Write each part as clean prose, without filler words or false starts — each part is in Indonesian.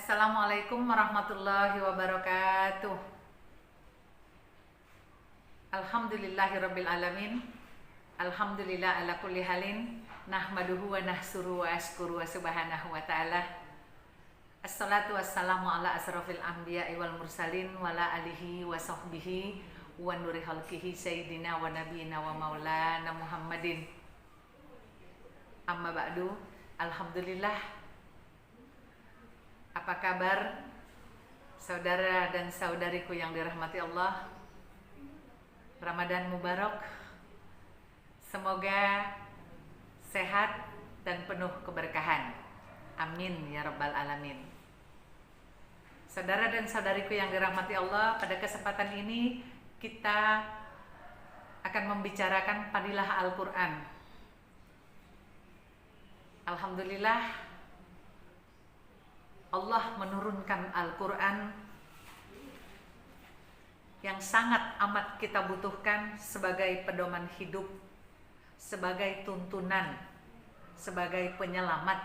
Assalamualaikum warahmatullahi wabarakatuh. Alhamdulillahirabbil alamin. Alhamdulillah ala kulli halin. Nahmaduhu wa nahsuru wa ashkuru wa subhanahu wa ta'ala. Assalatu wassalamu ala asrafil anbiya'i wal mursalin wa ala alihi wa sahbihi wa nuri halkihi sayyidina wa nabiyina wa maulana Muhammadin. Amma ba'du. Alhamdulillah. Apa kabar saudara dan saudariku yang dirahmati Allah? Ramadan Mubarak. Semoga sehat dan penuh keberkahan. Amin ya rabbal alamin. Saudara dan saudariku yang dirahmati Allah, pada kesempatan ini kita akan membicarakan fadilah Al-Quran. Alhamdulillah, Allah menurunkan Al-Quran yang sangat amat kita butuhkan sebagai pedoman hidup, sebagai tuntunan, sebagai penyelamat.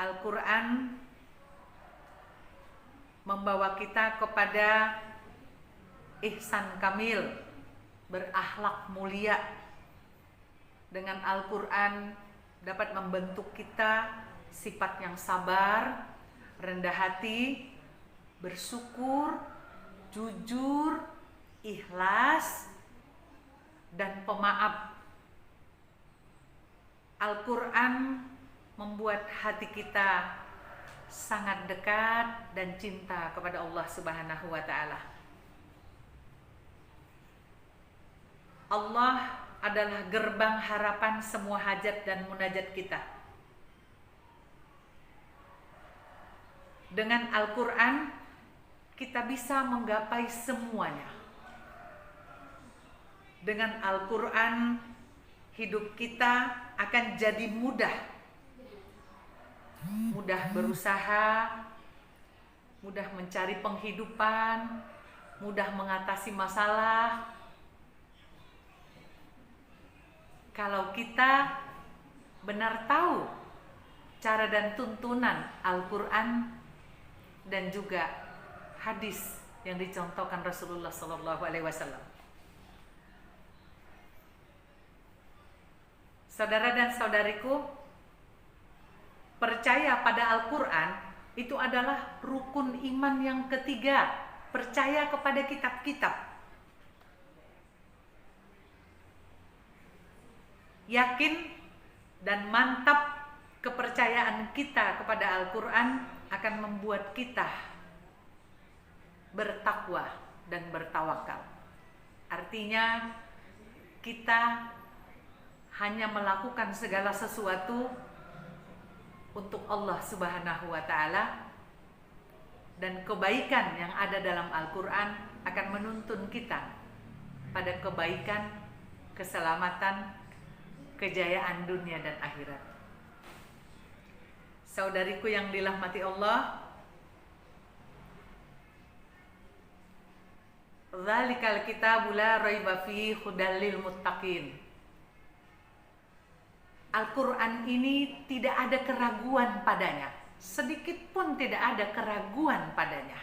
Al-Quran membawa kita kepada ihsan kamil, berakhlak mulia. Dengan Al-Quran dapat membentuk kita sifat yang sabar, rendah hati, bersyukur, jujur, ikhlas, dan pemaaf. Al-Quran membuat hati kita sangat dekat dan cinta kepada Allah Subhanahu wa Ta'ala. Allah adalah gerbang harapan semua hajat dan munajat kita. Dengan Al-Quran kita bisa menggapai semuanya. Dengan Al-Quran hidup kita akan jadi mudah. Mudah berusaha, mudah mencari penghidupan, mudah mengatasi masalah. Kalau kita benar tahu cara dan tuntunan Al-Quran dan juga hadis yang dicontohkan Rasulullah SAW. Saudara dan saudariku, percaya pada Al-Quran itu adalah rukun iman yang ketiga. Percaya kepada kitab-kitab. Yakin dan mantap kepercayaan kita kepada Al-Quran akan membuat kita bertakwa dan bertawakal. Artinya kita hanya melakukan segala sesuatu untuk Allah Subhanahu wa Ta'ala, dan kebaikan yang ada dalam Al-Quran akan menuntun kita pada kebaikan, keselamatan, kejayaan dunia dan akhirat. Saudariku yang dirahmati Allah, dzalikal kitabu la raiba fihi hudal lil muttaqin. Al-Quran ini tidak ada keraguan padanya, sedikit pun tidak ada keraguan padanya.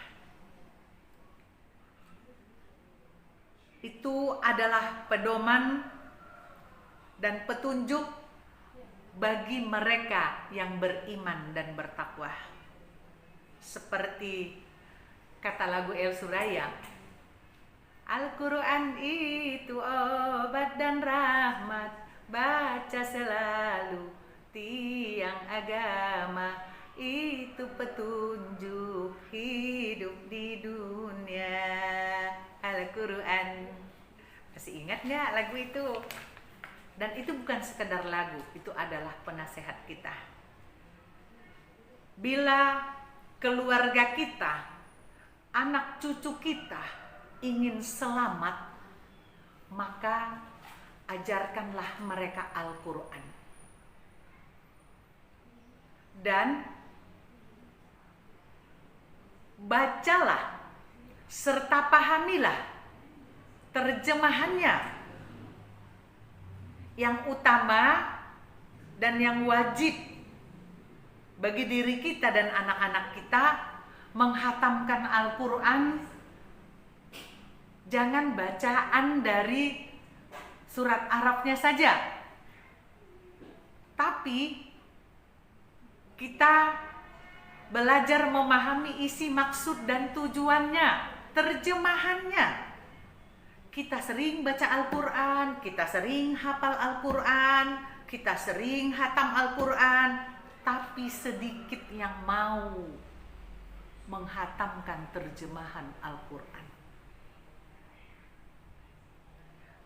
Itu adalah pedoman dan petunjuk bagi mereka yang beriman dan bertakwa. Seperti kata lagu El Suraya, Al-Quran itu obat dan rahmat, baca selalu tiang agama, itu petunjuk hidup di dunia. Al-Quran. Masih ingat gak lagu itu? Dan itu bukan sekedar lagu, itu adalah penasehat kita. Bila keluarga kita, anak cucu kita ingin selamat, maka ajarkanlah mereka Al-Quran. Dan bacalah serta pahamilah terjemahannya. Yang utama dan yang wajib bagi diri kita dan anak-anak kita menghatamkan Al-Quran. Jangan bacaan dari surat Arabnya saja, tapi kita belajar memahami isi maksud dan tujuannya, terjemahannya. Kita sering baca Al-Quran, kita sering hafal Al-Quran, kita sering hatam Al-Quran, tapi sedikit yang mau menghatamkan terjemahan Al-Quran.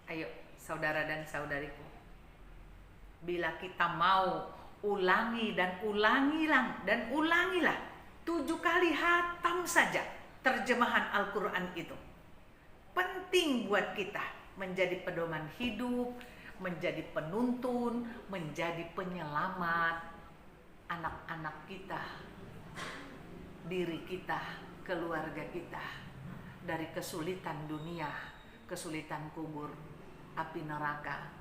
Ayo saudara dan saudariku, bila kita mau ulangi dan ulangilah 7 kali hatam saja terjemahan Al-Quran itu. Penting buat kita menjadi pedoman hidup, menjadi penuntun, menjadi penyelamat anak-anak kita, diri kita, keluarga kita dari kesulitan dunia, kesulitan kubur, api neraka,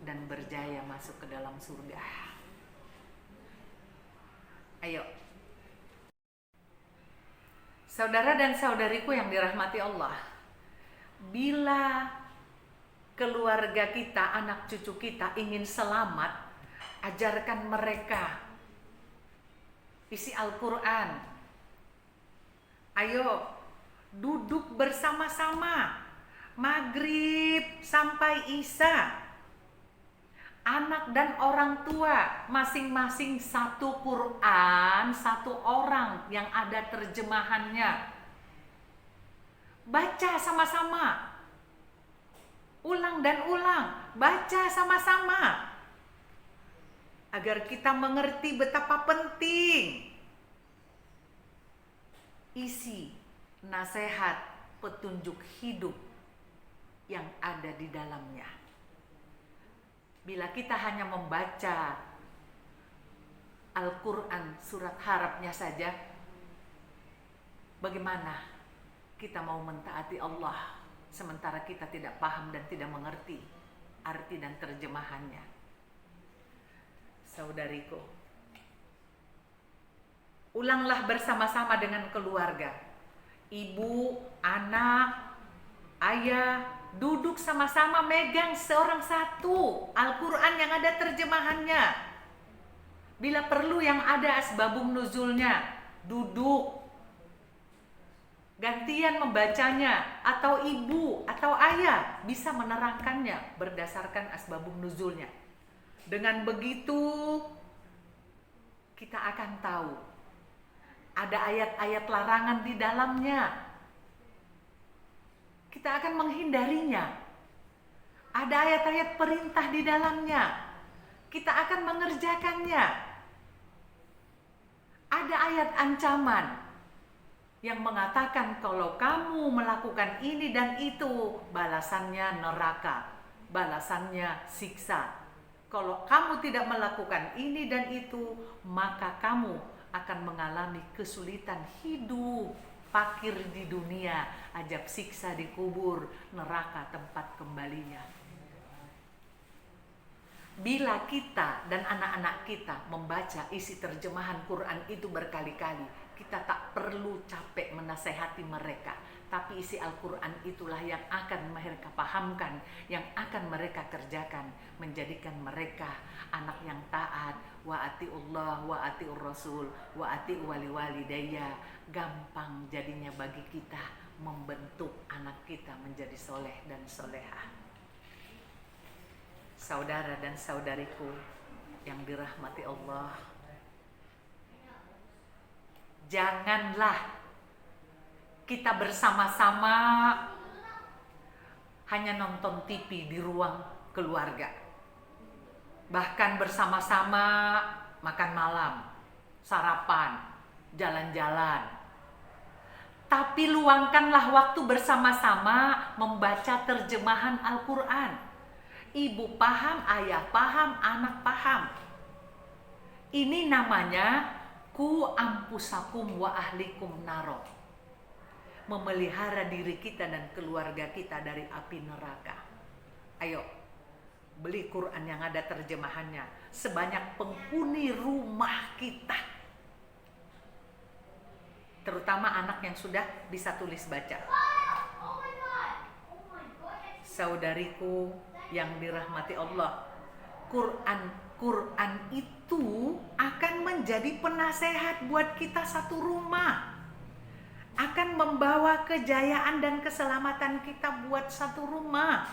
dan berjaya masuk ke dalam surga. Ayo, saudara dan saudariku yang dirahmati Allah, bila keluarga kita, anak cucu kita ingin selamat, ajarkan mereka isi Al-Quran. Ayo, duduk bersama-sama maghrib sampai isya, anak dan orang tua masing-masing satu Quran, satu orang yang ada terjemahannya. Baca sama-sama, ulang dan ulang, baca sama-sama, agar kita mengerti betapa penting isi nasihat petunjuk hidup yang ada di dalamnya. Bila kita hanya membaca Al-Quran surat harapnya saja, bagaimana kita mau mentaati Allah sementara kita tidak paham dan tidak mengerti arti dan terjemahannya? Saudariku, ulanglah bersama-sama dengan keluarga, ibu, anak, ayah, duduk sama-sama megang seorang satu Al-Quran yang ada terjemahannya. Bila perlu yang ada asbabun nuzulnya, duduk gantian membacanya, atau ibu atau ayah bisa menerangkannya berdasarkan asbabun nuzulnya. Dengan begitu kita akan tahu ada ayat-ayat larangan di dalamnya, kita akan menghindarinya. Ada ayat-ayat perintah di dalamnya, kita akan mengerjakannya. Ada ayat ancaman yang mengatakan kalau kamu melakukan ini dan itu, balasannya neraka, balasannya siksa. Kalau kamu tidak melakukan ini dan itu, maka kamu akan mengalami kesulitan hidup, fakir di dunia, azab siksa di kubur, neraka tempat kembalinya. Bila kita dan anak-anak kita membaca isi terjemahan Quran itu berkali-kali, kita tak perlu capek menasehati mereka, tapi isi Al-Quran itulah yang akan mereka pahamkan, yang akan mereka kerjakan, menjadikan mereka anak yang taat. Wa atiullah wa atiur rasul wa atiu wali walidayya. Gampang jadinya bagi kita membentuk anak kita menjadi soleh dan solehah. Saudara dan saudariku yang dirahmati Allah, janganlah kita bersama-sama hanya nonton TV di ruang keluarga, bahkan bersama-sama makan malam, sarapan, jalan-jalan. Tapi luangkanlah waktu bersama-sama membaca terjemahan Al-Quran. Ibu paham, ayah paham, anak paham. Ini namanya ku ampusakum wa ahlikum naro, memelihara diri kita dan keluarga kita dari api neraka. Ayo, beli Quran yang ada terjemahannya sebanyak penghuni rumah kita. terutama anak yang sudah bisa tulis baca. Saudariku yang dirahmati Allah, Quran itu akan menjadi penasehat buat kita satu rumah, akan membawa kejayaan dan keselamatan kita buat satu rumah.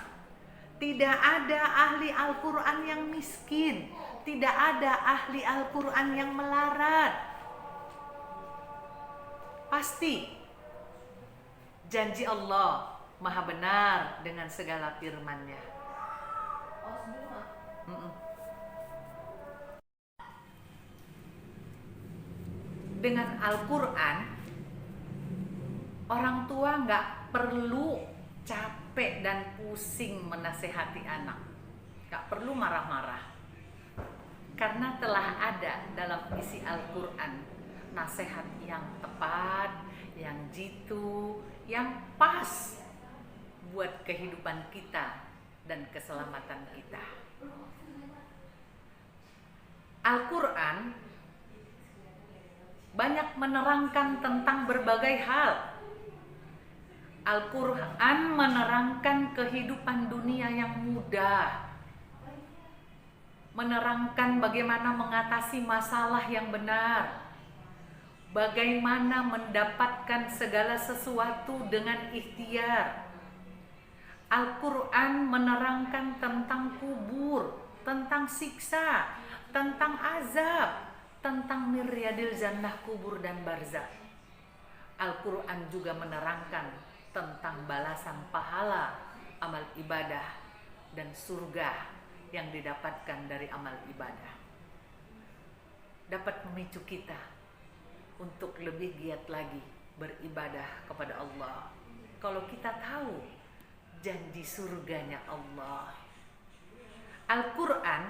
Tidak ada ahli Al-Quran yang miskin, tidak ada ahli Al-Quran yang melarat. Pasti janji Allah Maha benar dengan segala firman-Nya. Dengan Al-Quran, orang tua nggak perlu capek dan pusing menasehati anak, nggak perlu marah-marah, karena telah ada dalam isi Al-Quran nasihat yang tepat, yang jitu, yang pas buat kehidupan kita dan keselamatan kita. Al-Quran banyak menerangkan tentang berbagai hal. Al-Quran menerangkan kehidupan dunia yang mudah, menerangkan bagaimana mengatasi masalah yang benar, bagaimana mendapatkan segala sesuatu dengan ikhtiar. Al-Quran menerangkan tentang kubur, tentang siksa, tentang azab, tentang miryadil jannah, kubur dan barzakh. Al-Quran juga menerangkan tentang balasan pahala amal ibadah dan surga yang didapatkan dari amal ibadah. Dapat memicu kita untuk lebih giat lagi beribadah kepada Allah. Kalau kita tahu janji surganya Allah. Al-Quran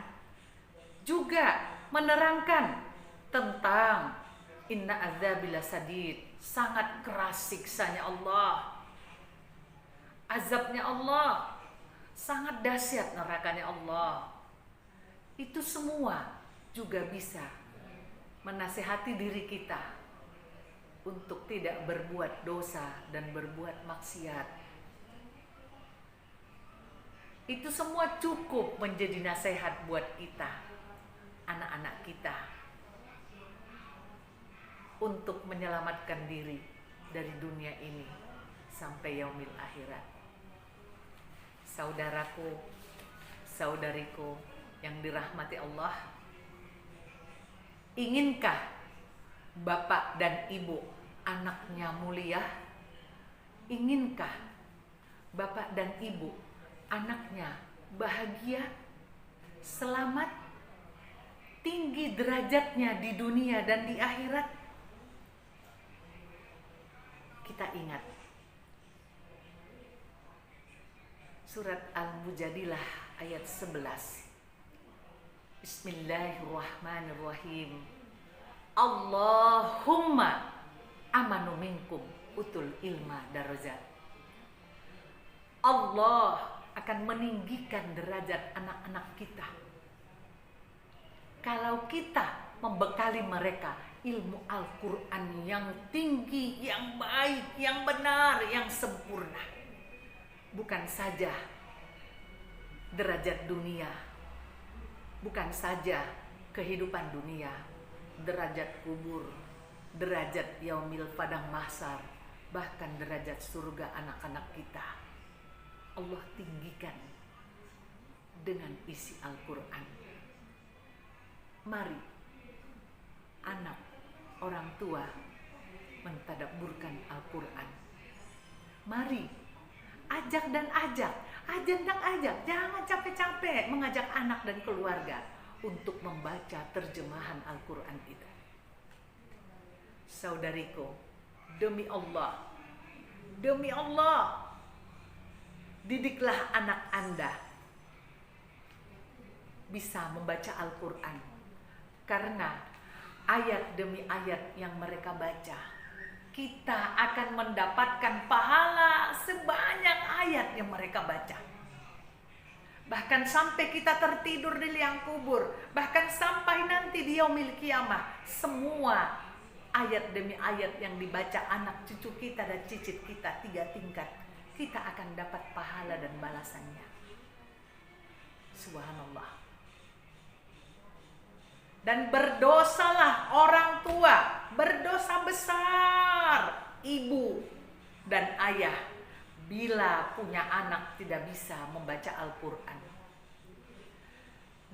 juga menerangkan tentang inna azabila sadid, sangat keras siksanya Allah. Azabnya Allah sangat dahsyat, nerakanya Allah. Itu semua juga bisa menasihati diri kita untuk tidak berbuat dosa dan berbuat maksiat. Itu semua cukup menjadi nasihat buat kita, anak-anak kita, untuk menyelamatkan diri dari dunia ini sampai yaumil akhirat. Saudaraku, saudariku yang dirahmati Allah, inginkah bapak dan ibu anaknya mulia? Inginkah bapak dan ibu anaknya bahagia, selamat, tinggi derajatnya di dunia dan di akhirat? Kita ingat surat Al-Mujadilah ayat 11. Bismillahirrahmanirrahim. Allahumma amanu minkum utul ilma darajat. Allah akan meninggikan derajat anak-anak kita kalau kita membekali mereka ilmu Al-Quran yang tinggi, yang baik, yang benar, yang sempurna. Bukan saja derajat dunia, bukan saja kehidupan dunia, derajat kubur, derajat yaumil padang mahsyar, bahkan derajat surga anak-anak kita Allah tinggikan dengan isi Al-Quran. Mari anak, orang tua mentadabburkan Al-Quran. Mari ajak dan ajak, jangan capek-capek mengajak anak dan keluarga untuk membaca terjemahan Al-Quran itu. Saudariku, demi Allah, didiklah anak Anda bisa membaca Al-Quran, karena ayat demi ayat yang mereka baca, kita akan mendapatkan pahala sebanyak ayat yang mereka baca. Bahkan sampai kita tertidur di liang kubur, bahkan sampai nanti di yaumil kiamah, semua ayat demi ayat yang dibaca anak cucu kita dan cicit kita 3 tingkat, kita akan dapat pahala dan balasannya. Subhanallah. Dan berdosalah orang tua, berdosa besar ibu dan ayah bila punya anak tidak bisa membaca Al-Quran.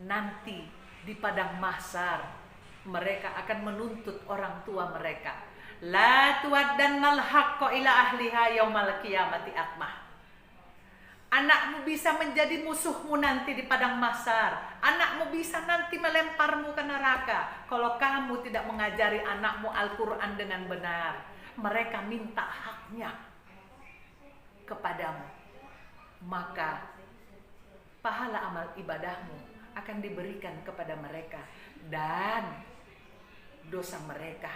Nanti di padang mahsyar mereka akan menuntut orang tua mereka. La tuwaddannal haqqo ila ahliha yaumal qiyamati akmah. Anakmu bisa menjadi musuhmu nanti di padang mahsyar. Anakmu bisa nanti melemparmu ke neraka kalau kamu tidak mengajari anakmu Al-Quran dengan benar. Mereka minta haknya kepadamu, maka pahala amal ibadahmu akan diberikan kepada mereka, dan dosa mereka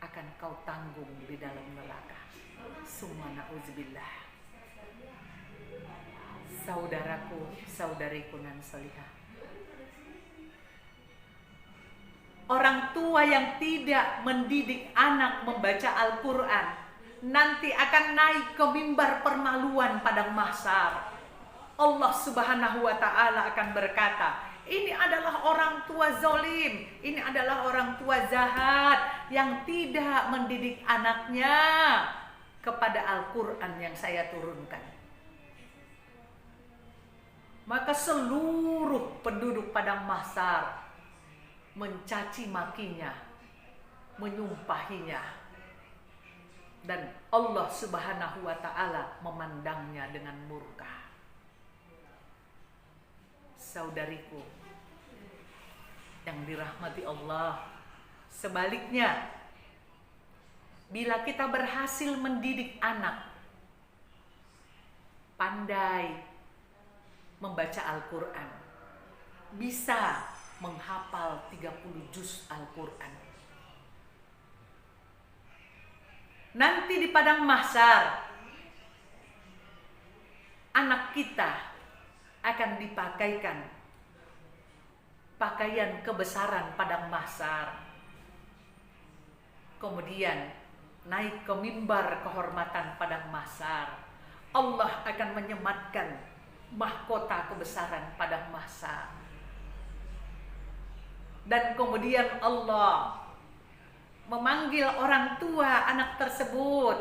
akan kau tanggung di dalam neraka. Summa na'udzubillah. Saudaraku, saudariku nan salihah, orang tua yang tidak mendidik anak membaca Al-Quran nanti akan naik ke mimbar permaluan padang mahsyar. Allah Subhanahu wa ta'ala akan berkata, ini adalah orang tua zalim, ini adalah orang tua jahat yang tidak mendidik anaknya kepada Al-Quran yang saya turunkan. Maka seluruh penduduk padang mahsyar mencaci makinya, menyumpahinya, dan Allah Subhanahu wa ta'ala memandangnya dengan murka. Saudariku yang dirahmati Allah, sebaliknya, bila kita berhasil mendidik anak pandai membaca Al-Quran, bisa menghafal 30 juz Al-Quran, nanti di padang mahsyar anak kita akan dipakaikan pakaian kebesaran padang mahsyar, kemudian naik ke mimbar kehormatan padang mahsyar. Allah akan menyematkan mahkota kebesaran padang mahsyar, dan kemudian Allah memanggil orang tua anak tersebut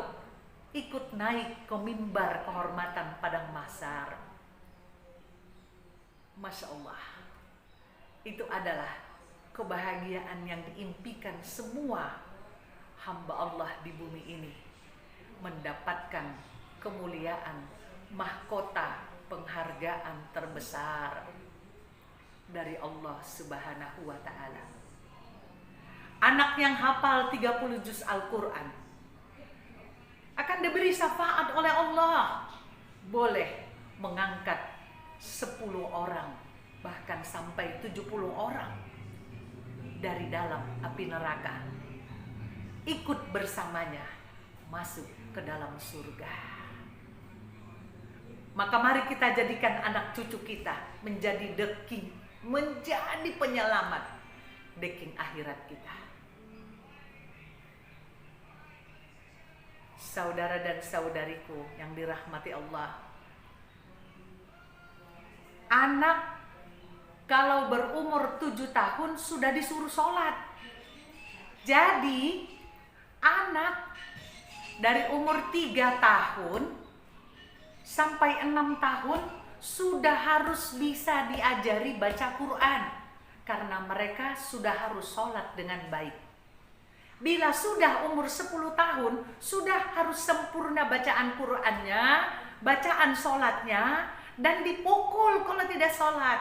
ikut naik ke mimbar kehormatan padang mahsyar. Masya Allah, itu adalah kebahagiaan yang diimpikan semua hamba Allah di bumi ini, mendapatkan kemuliaan, mahkota, penghargaan terbesar dari Allah Subhanahu wa ta'ala. Anak yang hafal 30 juz Al-Quran akan diberi syafaat oleh Allah, boleh mengangkat 10 orang bahkan sampai 70 orang dari dalam api neraka, ikut bersamanya masuk ke dalam surga. Maka mari kita jadikan anak cucu kita menjadi deking, menjadi penyelamat deking akhirat kita. Saudara dan saudariku yang dirahmati Allah, anak kalau berumur 7 tahun sudah disuruh sholat. Jadi anak dari umur 3 tahun sampai 6 tahun sudah harus bisa diajari baca Quran, karena mereka sudah harus sholat dengan baik. Bila sudah umur 10 tahun, sudah harus sempurna bacaan Qurannya, bacaan sholatnya, dan dipukul kalau tidak sholat.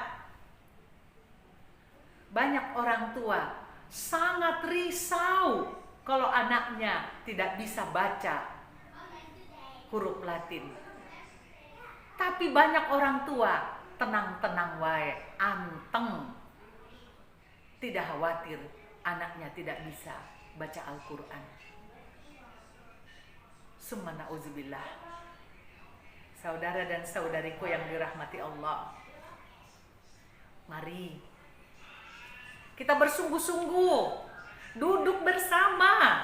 Banyak orang tua sangat risau kalau anaknya tidak bisa baca huruf Latin. Tapi banyak orang tua tenang-tenang wae, anteng, tidak khawatir anaknya tidak bisa baca Al-Quran. Summa na'udzubillah. Saudara dan saudariku yang dirahmati Allah, mari kita bersungguh-sungguh duduk bersama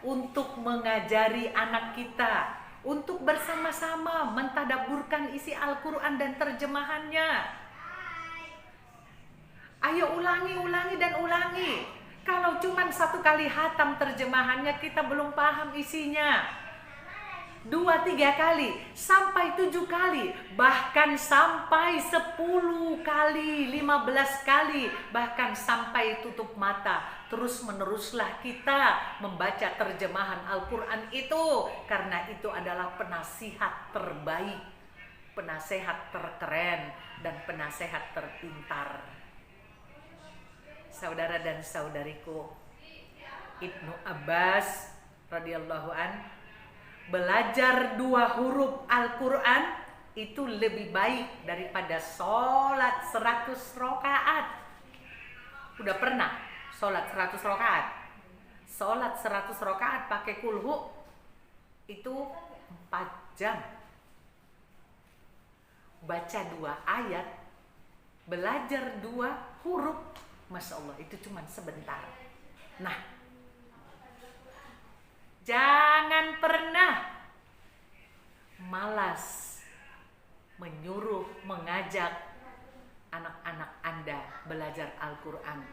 untuk mengajari anak kita, untuk bersama-sama mentadabburkan isi Al-Quran dan terjemahannya. Ayo ulangi dan ulangi. Kalau cuma 1 kali hatam terjemahannya kita belum paham isinya, 2-3 kali sampai 7 kali, bahkan sampai 10 kali, 15 kali, bahkan sampai tutup mata. Terus meneruslah kita membaca terjemahan Al-Quran itu, karena itu adalah penasihat terbaik, penasehat terkeren, dan penasehat terpintar. Saudara dan saudariku, Ibnu Abbas radhiyallahu an, belajar 2 huruf Al-Quran itu lebih baik daripada sholat 100 rakaat. Udah pernah sholat 100 rakaat? Sholat 100 rakaat pakai kulhu itu 4 jam. Baca 2 ayat, belajar 2 huruf, Masya Allah, itu cuma sebentar. Nah, jangan pernah malas menyuruh, mengajak anak-anak Anda belajar Al-Quran.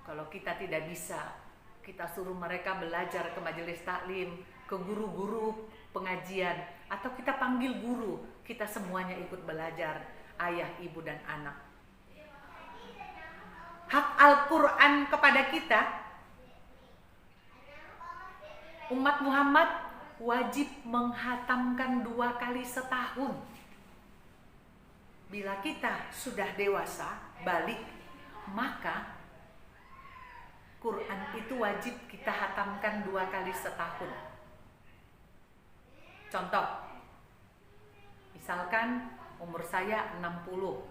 Kalau kita tidak bisa, kita suruh mereka belajar ke majelis taklim, ke guru-guru pengajian, atau kita panggil guru, kita semuanya ikut belajar, ayah, ibu, dan anak. Hak Al-Quran kepada kita, umat Muhammad wajib menghatamkan 2 kali setahun. Bila kita sudah dewasa, balik, maka Quran itu wajib kita hatamkan 2 kali setahun. Contoh, misalkan umur saya 60,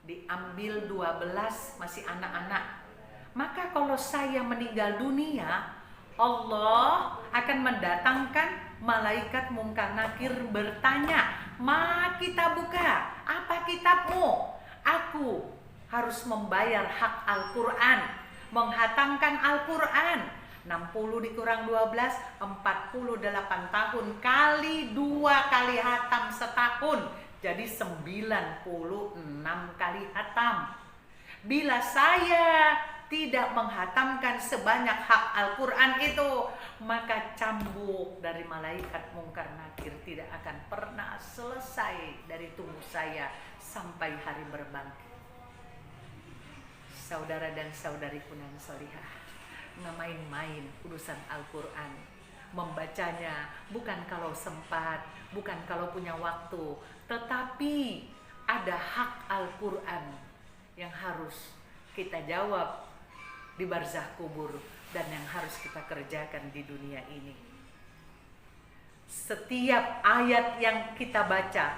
diambil 12 masih anak-anak. Maka kalau saya meninggal dunia, Allah akan mendatangkan malaikat mungkar nakir bertanya, "Ma kitabbuka? Apa kitabmu?" Aku harus membayar hak Al-Quran, menghatamkan Al-Quran. 60 dikurang 12, 48 tahun kali 2 kali hatam setahun, jadi 96 kali hatam. Bila saya tidak menghatamkan sebanyak hak Al-Quran itu, maka cambuk dari malaikat mungkar nakir tidak akan pernah selesai dari tubuh saya sampai hari berbangkit. Saudara dan saudariku yang solihah, nggak main-main urusan Al-Quran. Membacanya bukan kalau sempat, bukan kalau punya waktu, tetapi ada hak Al-Quran yang harus kita jawab di barzah kubur dan yang harus kita kerjakan di dunia ini. Setiap ayat yang kita baca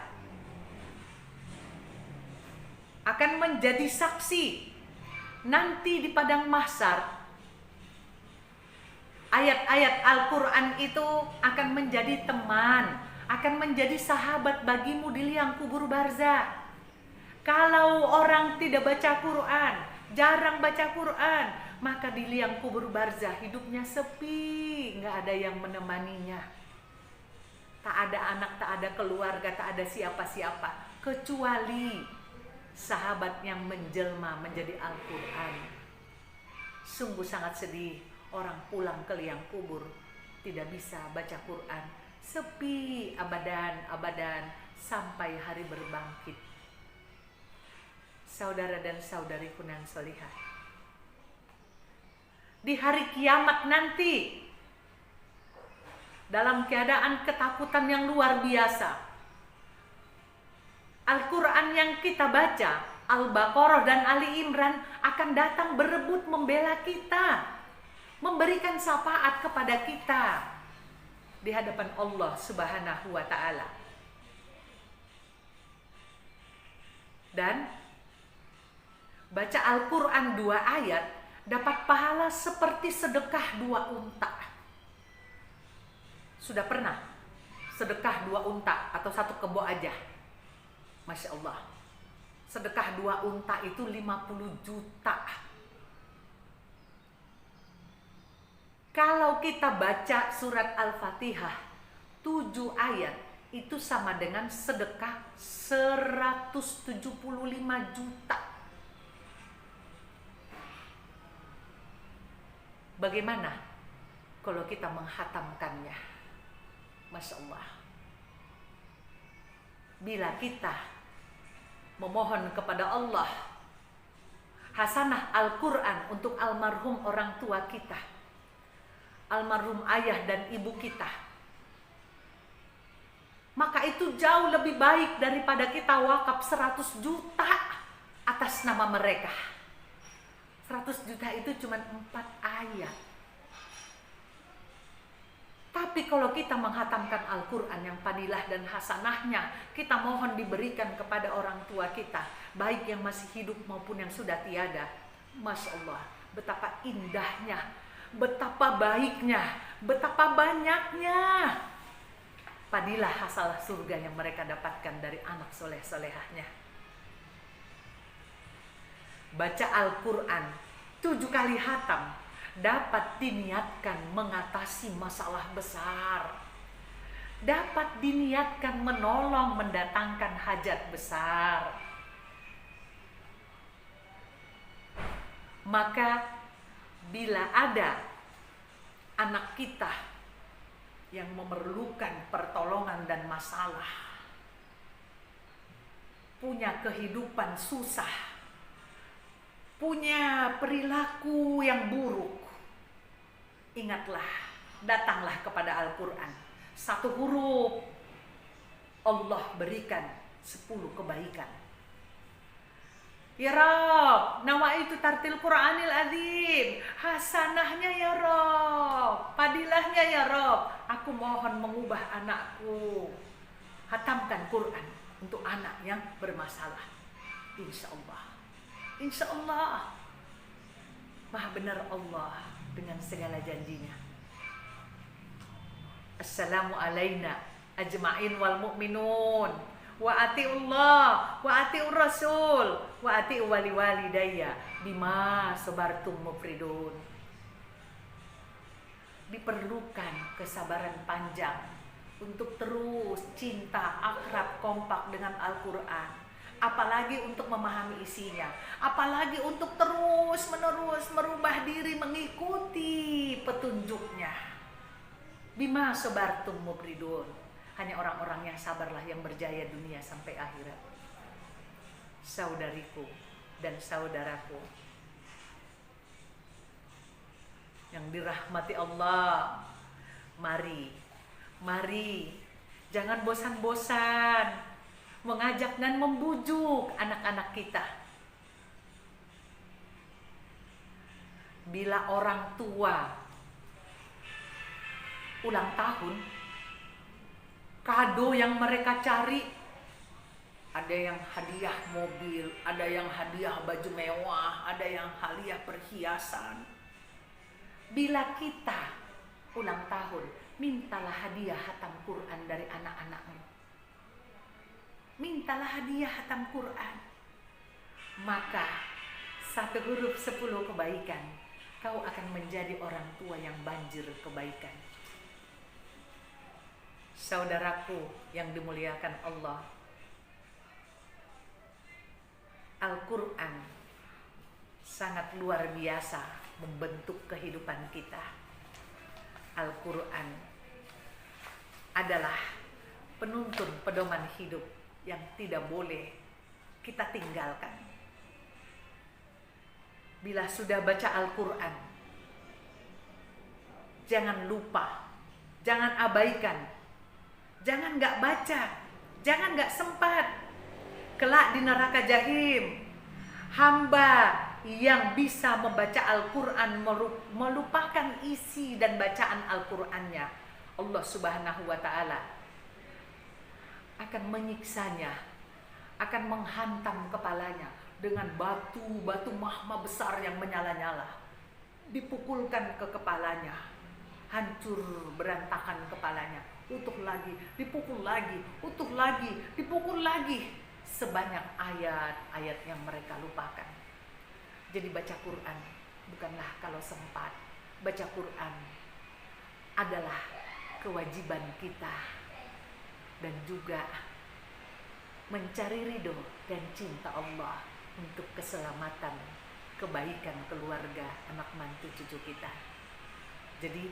akan menjadi saksi nanti di padang mahsyar. Ayat-ayat Al-Quran itu akan menjadi teman, akan menjadi sahabat bagimu di liang kubur barzah. Kalau orang tidak baca Quran, jarang baca Quran, maka di liang kubur barzah hidupnya sepi, nggak ada yang menemaninya. Tak ada anak, tak ada keluarga, tak ada siapa-siapa, kecuali sahabat yang menjelma menjadi Al-Quran. Sungguh sangat sedih orang pulang ke liang kubur tidak bisa baca Quran, sepi abadan sampai hari berbangkit. Saudara dan saudariku yang solihah, di hari kiamat nanti, dalam keadaan ketakutan yang luar biasa, Al-Quran yang kita baca, Al-Baqarah dan Ali Imran, akan datang berebut membela kita, memberikan syafaat kepada kita di hadapan Allah Subhanahu wa Ta'ala. Dan baca Al-Quran 2 ayat dapat pahala seperti sedekah 2 unta. Sudah pernah sedekah 2 unta atau 1 kebo aja? Masya Allah, sedekah 2 unta itu 50 juta. Kalau kita baca surat Al-Fatihah 7 ayat itu sama dengan sedekah 175 juta. Bagaimana kalau kita menghatamkannya? Masya Allah. Bila kita memohon kepada Allah hasanah Al-Quran untuk almarhum orang tua kita, almarhum ayah dan ibu kita, maka itu jauh lebih baik daripada kita wakaf 100 juta atas nama mereka. 100 juta itu cuma 4 ayat. Tapi kalau kita menghatamkan Al-Quran yang fadilah dan hasanahnya kita mohon diberikan kepada orang tua kita, baik yang masih hidup maupun yang sudah tiada, Masya Allah, betapa indahnya, betapa baiknya, betapa banyaknya fadilah hasanah surga yang mereka dapatkan dari anak soleh-solehahnya. Baca Al-Quran 7 kali hatam dapat diniatkan mengatasi masalah besar, dapat diniatkan menolong mendatangkan hajat besar. Maka bila ada anak kita yang memerlukan pertolongan dan masalah, punya kehidupan susah, punya perilaku yang buruk, ingatlah, datanglah kepada Al-Quran. 1 huruf Allah berikan 10 kebaikan. Ya Rabb, nawaitu tartil Qur'anil azim, hasanahnya ya Rabb, fadilahnya ya Rabb, aku mohon mengubah anakku. Hatamkan Quran untuk anak yang bermasalah. Insya Allah, insya Allah, maha benar Allah dengan segala janjinya. Assalamu alayna ajma'in wal mu'minun wa ati'ullah wa ati'ur rasul wa ati'u wali walidayya bima sabartum mufridun. Diperlukan kesabaran panjang untuk terus cinta, akrab, kompak dengan Al-Quran, apalagi untuk memahami isinya, apalagi untuk terus-menerus merubah diri mengikuti petunjuknya. Bima sabartum mufridun. Hanya orang-orang yang sabarlah yang berjaya dunia sampai akhirat. Saudariku dan saudaraku yang dirahmati Allah, mari jangan bosan-bosan mengajak dan membujuk anak-anak kita. Bila orang tua ulang tahun, kado yang mereka cari, ada yang hadiah mobil, ada yang hadiah baju mewah, ada yang hadiah perhiasan. Bila kita ulang tahun, mintalah hadiah hatam Quran dari anak-anakmu. Mintalah hadiah hatam Quran. Maka 1 huruf 10 kebaikan, kau akan menjadi orang tua yang banjir kebaikan. Saudaraku yang dimuliakan Allah, Al-Quran sangat luar biasa membentuk kehidupan kita. Al-Quran adalah penuntun pedoman hidup yang tidak boleh kita tinggalkan. Bila sudah baca Al-Quran, jangan lupa, jangan abaikan, jangan gak baca, jangan gak sempat. Kelak di neraka jahim, hamba yang bisa membaca Al-Quran melupakan isi dan bacaan Al-Qurannya, Allah Subhanahu wa Ta'ala akan menyiksanya, akan menghantam kepalanya dengan batu-batu mahma besar yang menyala-nyala, dipukulkan ke kepalanya, hancur berantakan kepalanya, utuh lagi, dipukul lagi, utuh lagi, dipukul lagi, sebanyak ayat-ayat yang mereka lupakan. Jadi baca Quran bukanlah kalau sempat, baca Quran adalah kewajiban kita dan juga mencari ridho dan cinta Allah untuk keselamatan, kebaikan keluarga, anak mantu, cucu kita. Jadi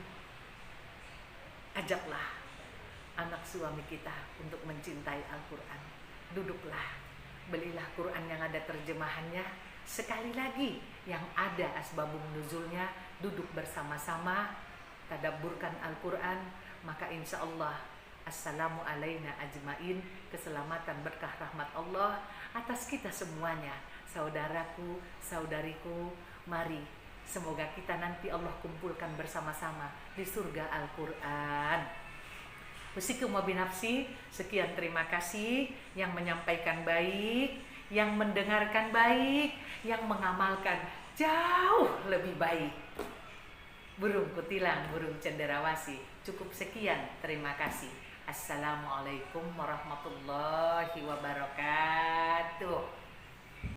ajaklah anak suami kita untuk mencintai Al-Quran. Duduklah, belilah Quran yang ada terjemahannya. Sekali lagi yang ada asbabun nuzulnya, duduk bersama-sama, tadabburkan Al-Quran, maka insya Allah assalamu alaina ajmain, keselamatan berkah rahmat Allah atas kita semuanya. Saudaraku, saudariku, mari semoga kita nanti Allah kumpulkan bersama-sama di surga Al-Quran. Usikum wa binafsi, sekian, terima kasih yang menyampaikan baik, yang mendengarkan baik, yang mengamalkan jauh lebih baik. Burung kutilang, burung cenderawasih. Cukup sekian, terima kasih. Assalamualaikum warahmatullahi wabarakatuh.